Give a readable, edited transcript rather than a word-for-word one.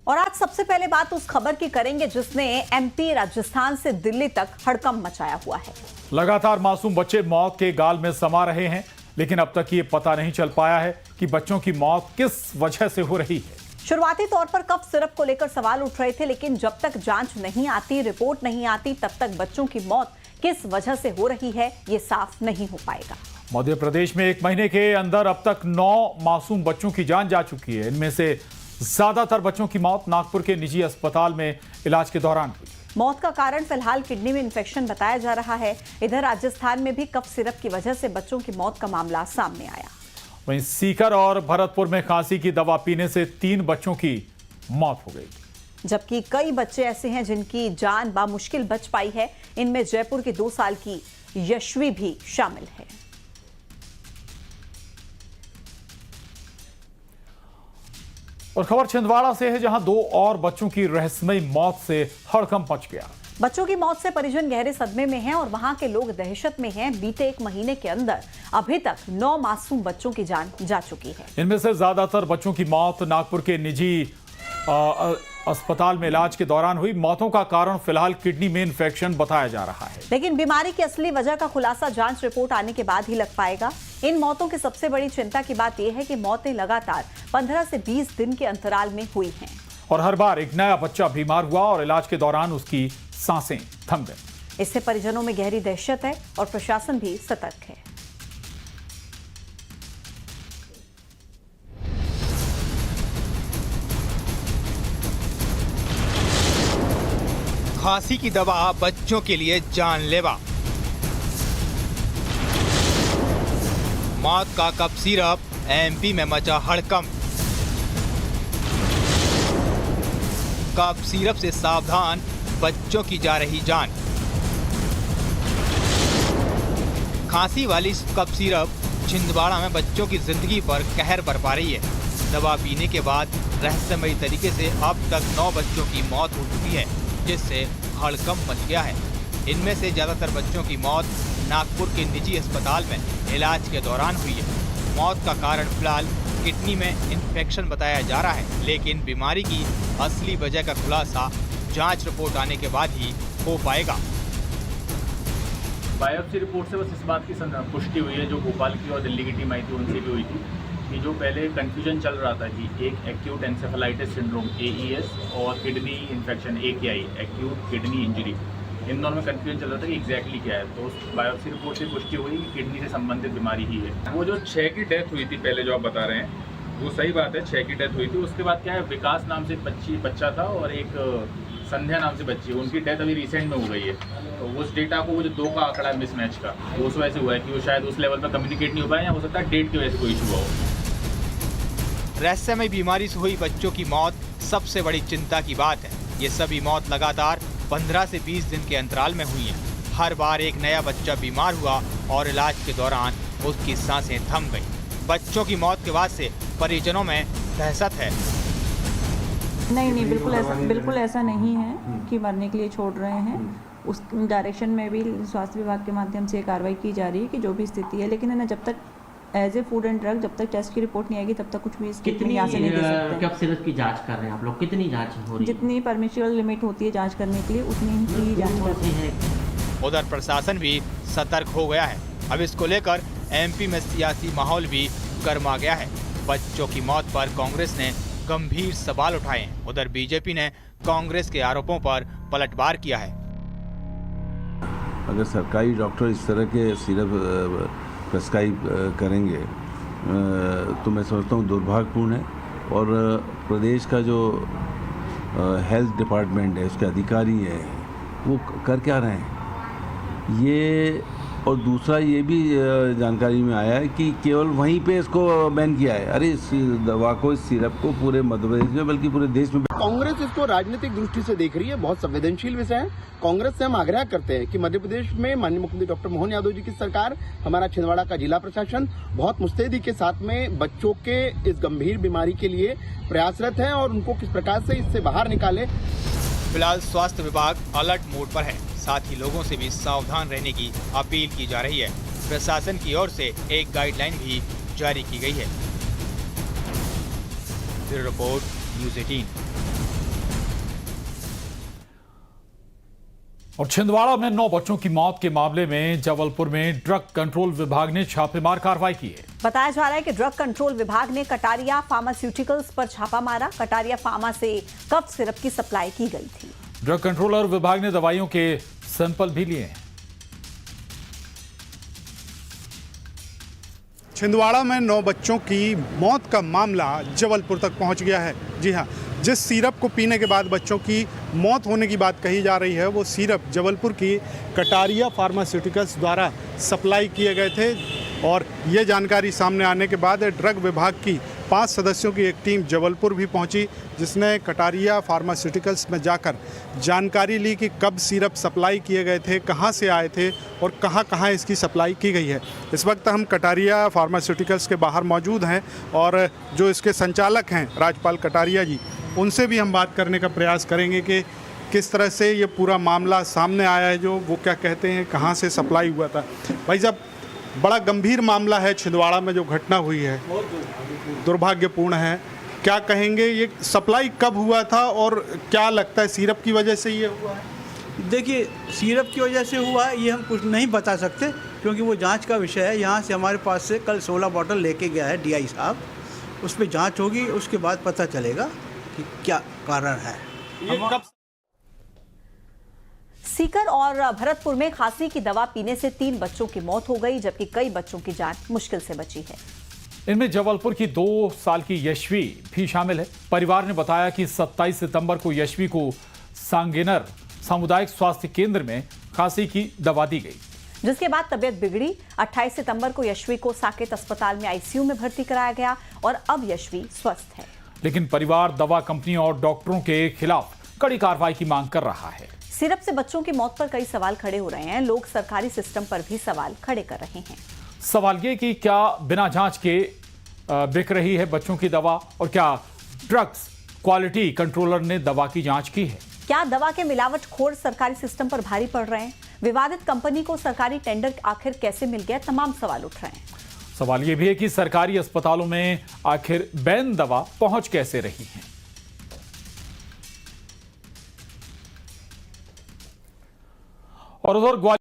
और आज सबसे पहले बात उस खबर की करेंगे जिसने एमपी, राजस्थान से दिल्ली तक हड़कंप मचाया हुआ है। लगातार मासूम बच्चे मौत के गाल में समा रहे हैं, लेकिन अब तक ये पता नहीं चल पाया है कि बच्चों की मौत किस वजह से हो रही है। शुरुआती तौर पर कफ सिरप को लेकर सवाल उठ रहे थे, लेकिन जब तक जांच नहीं आती, रिपोर्ट नहीं आती, तब तक बच्चों की मौत किस वजह से हो रही है ये साफ नहीं हो पाएगा। मध्य प्रदेश में एक महीने के अंदर अब तक 9 मासूम बच्चों की जान जा चुकी है। इनमें से ज्यादातर बच्चों की मौत नागपुर के निजी अस्पताल में इलाज के दौरान हुई। मौत का कारण फिलहाल किडनी में इंफेक्शन बताया जा रहा है। इधर राजस्थान में भी कफ सिरप की वजह से बच्चों की मौत का मामला सामने आया। वहीं सीकर और भरतपुर में खांसी की दवा पीने से 3 बच्चों की मौत हो गई, जबकि कई बच्चे ऐसे हैं जिनकी जान बामुश्किल बच पाई है। इनमें जयपुर की 2 साल की यशवी भी शामिल है। और खबर छिंदवाड़ा से है, जहां 2 और बच्चों की रहस्यमयी मौत से हड़कंप मच गया। बच्चों की मौत से परिजन गहरे सदमे में हैं और वहां के लोग दहशत में हैं। बीते 1 महीने के अंदर अभी तक 9 मासूम बच्चों की जान जा चुकी है। इनमें से ज्यादातर बच्चों की मौत नागपुर के निजी अस्पताल में इलाज के दौरान हुई। मौतों का कारण फिलहाल किडनी में इंफेक्शन बताया जा रहा है, लेकिन बीमारी की असली वजह का खुलासा जांच रिपोर्ट आने के बाद ही लग पाएगा। इन मौतों की सबसे बड़ी चिंता की बात यह है कि मौतें लगातार 15 से 20 दिन के अंतराल में हुई हैं। और हर बार एक नया बच्चा बीमार हुआ और इलाज के दौरान उसकी सांसें थम गई। इससे परिजनों में गहरी दहशत है और प्रशासन भी सतर्क है। खांसी की दवा बच्चों के लिए जानलेवा। मौत का कफ सिरप, एमपी में मचा हड़कंप। कफ सिरप से सावधान, बच्चों की जा रही जान। खांसी वाली कफ सिरप छिंदवाड़ा में बच्चों की जिंदगी पर कहर बरपा रही है। दवा पीने के बाद रहस्यमयी तरीके से अब तक 9 बच्चों की मौत हो चुकी है, जिससे हड़कंप मच गया है। इनमें से ज्यादातर बच्चों की मौत नागपुर के निजी अस्पताल में इलाज के दौरान हुई है। मौत का कारण फिलहाल किडनी में इंफेक्शन बताया जा रहा है, लेकिन बीमारी की असली वजह का खुलासा जांच रिपोर्ट आने के बाद ही हो पाएगा। बायोप्सी रिपोर्ट से बस इस बात की पुष्टि हुई है, जो भोपाल की और दिल्ली की टीम आई थी उनसे भी हुई थी, कि जो पहले कंफ्यूजन चल रहा था कि एक एक्यूट एंसेफेलाइटिस सिंड्रोम AES और kidney infection AKI, acute kidney injury, इन दोनों में कंफ्यूजन चल रहा था कि एग्जैक्टली क्या है। तो उस बायोप्सी रिपोर्ट से पुष्टि हुई कि किडनी से संबंधित बीमारी ही है। वो जो 6 की डेथ हुई थी पहले जो आप बता रहे हैं, वो सही बात है, 6 की डेथ हुई थी। उसके बाद क्या है, विकास नाम से बच्चा था और एक संध्या नाम से बच्ची, उनकी डेथ अभी रिसेंट में हो गई है। तो उस डेटा को वो जो 2 का आंकड़ा मिसमैच का, वो उस वजह से हुआ है कि वो शायद उस लेवल पर कम्युनिकेट नहीं हो पाया, या हो सकता है डेट की वजह से कोई इशू हुआ हो। रहस्यमय बीमारी से हुई बच्चों की मौत सबसे बड़ी चिंता की बात है। ये सभी मौत लगातार 15 से 20 दिन के अंतराल में हुई हैं। हर बार एक नया बच्चा बीमार हुआ और इलाज के दौरान उसकी सांसें थम गई। बच्चों की मौत के बाद से परिजनों में दहशत है। नहीं, बिल्कुल ऐसा नहीं है कि मरने के लिए छोड़ रहे हैं। उस डायरेक्शन में भी स्वास्थ्य विभाग के माध्यम से कार्रवाई की जा रही है कि जो भी स्थिति है, लेकिन है ना, जब तक as a food and drug, जब तक टेस्ट की रिपोर्ट नहीं आएगी तब तक कुछ भी इसकी यहाँ से नहीं दे सकते। कफ सिरप की जांच कर रहे हैं आप लोग? कितनी जांच हो रही है? जितनी परमिशियल लिमिट होती है जांच करने के लिए, उतनी ही जांच करते हैं। उधर प्रशासन भी सतर्क हो गया है। अब इसको लेकर एमपी में सियासी माहौल भी गर्मा गया है। बच्चों की मौत पर कांग्रेस ने गंभीर सवाल उठाए हैं। उधर बीजेपी ने कांग्रेस के आरोपों पर पलटवार किया है। अगर सरकारी डॉक्टर इस तरह के सिरप प्रेस्क्राइब करेंगे तो मैं समझता हूँ दुर्भाग्यपूर्ण है। और प्रदेश का जो हेल्थ डिपार्टमेंट है, उसके अधिकारी है, वो कर क्या रहे हैं ये। और दूसरा ये भी जानकारी में आया है कि केवल वहीं पे इसको बैन किया है। अरे इस दवा को, इस सिरप को पूरे मध्य प्रदेश में बल्कि पूरे देश में। कांग्रेस इसको राजनीतिक दृष्टि से देख रही है, बहुत संवेदनशील विषय है। कांग्रेस से हम आग्रह करते हैं कि मध्य प्रदेश में माननीय मुख्यमंत्री डॉक्टर मोहन यादव जी की सरकार, हमारा छिंदवाड़ा का जिला प्रशासन बहुत मुस्तैदी के साथ में बच्चों के इस गंभीर बीमारी के लिए प्रयासरत है और उनको किस प्रकार से इससे बाहर निकाले। फिलहाल स्वास्थ्य विभाग अलर्ट मोड पर है। साथ ही लोगों से भी सावधान रहने की अपील की जा रही है। प्रशासन की ओर से एक गाइडलाइन भी जारी की गई है। Bureau report, news 18। और छिंदवाड़ा में 9 बच्चों की मौत के मामले में जबलपुर में ड्रग कंट्रोल विभाग ने छापेमार कार्रवाई की है। बताया जा रहा है कि ड्रग कंट्रोल विभाग ने कटारिया फार्मास्यूटिकल्स पर छापा मारा। कटारिया फार्मा से कफ सिरप की सप्लाई की गई थी। ड्रग कंट्रोलर विभाग ने दवाइयों के सैंपल भी लिए हैं। छिंदवाड़ा में 9 बच्चों की मौत का मामला जबलपुर तक पहुंच गया है। जी हां, जिस सिरप को पीने के बाद बच्चों की मौत होने की बात कही जा रही है, वो सिरप जबलपुर की कटारिया फार्मास्यूटिकल्स द्वारा सप्लाई किए गए थे। और ये जानकारी सामने आने के बाद ड्रग विभाग की 5 सदस्यों की एक टीम जबलपुर भी पहुंची, जिसने कटारिया फार्मास्यूटिकल्स में जाकर जानकारी ली कि कब सिरप सप्लाई किए गए थे, कहां से आए थे और कहां कहां इसकी सप्लाई की गई है। इस वक्त हम कटारिया फार्मास्यूटिकल्स के बाहर मौजूद हैं और जो इसके संचालक हैं राजपाल कटारिया जी, उनसे भी हम बात करने का प्रयास करेंगे कि किस तरह से ये पूरा मामला सामने आया है, जो वो क्या कहते हैं, कहाँ से सप्लाई हुआ था। भाई साहब, बड़ा गंभीर मामला है छिंदवाड़ा में जो घटना हुई है, दुर्भाग्यपूर्ण है। क्या कहेंगे, ये सप्लाई कब हुआ था और क्या लगता है सिरप की वजह से ये हुआ है? देखिए, सिरप की वजह से हुआ है ये हम कुछ नहीं बता सकते, क्योंकि वो जांच का विषय है। यहाँ से हमारे पास से कल 16 बॉटल लेके गया है डीआई साहब, उस पर जाँच होगी, उसके बाद पता चलेगा कि क्या कारण है। सीकर और भरतपुर में खांसी की दवा पीने से 3 बच्चों की मौत हो गई, जबकि कई बच्चों की जान मुश्किल से बची है। इनमें जबलपुर की 2 साल की यशवी भी शामिल है। परिवार ने बताया कि 27 सितंबर को यशवी को सांगेनर सामुदायिक स्वास्थ्य केंद्र में खांसी की दवा दी गई, जिसके बाद तबीयत बिगड़ी। 28 सितंबर को यशवी को साकेत अस्पताल में आईसीयू में भर्ती कराया गया और अब यशवी स्वस्थ है। लेकिन परिवार दवा कंपनियों और डॉक्टरों के खिलाफ कड़ी कार्रवाई की मांग कर रहा है। सिरप से बच्चों की मौत पर कई सवाल खड़े हो रहे हैं। लोग सरकारी सिस्टम पर भी सवाल खड़े कर रहे हैं। सवाल ये कि क्या बिना जांच के बिक रही है बच्चों की दवा, और क्या ड्रग्स क्वालिटी कंट्रोलर ने दवा की जांच की है? क्या दवा के मिलावटखोर सरकारी सिस्टम पर भारी पड़ रहे हैं? विवादित कंपनी को सरकारी टेंडर आखिर कैसे मिल गया? तमाम सवाल उठ रहे हैं। सवाल यह भी है कि सरकारी अस्पतालों में आखिर बैन दवा पहुंच कैसे रही है। और उधर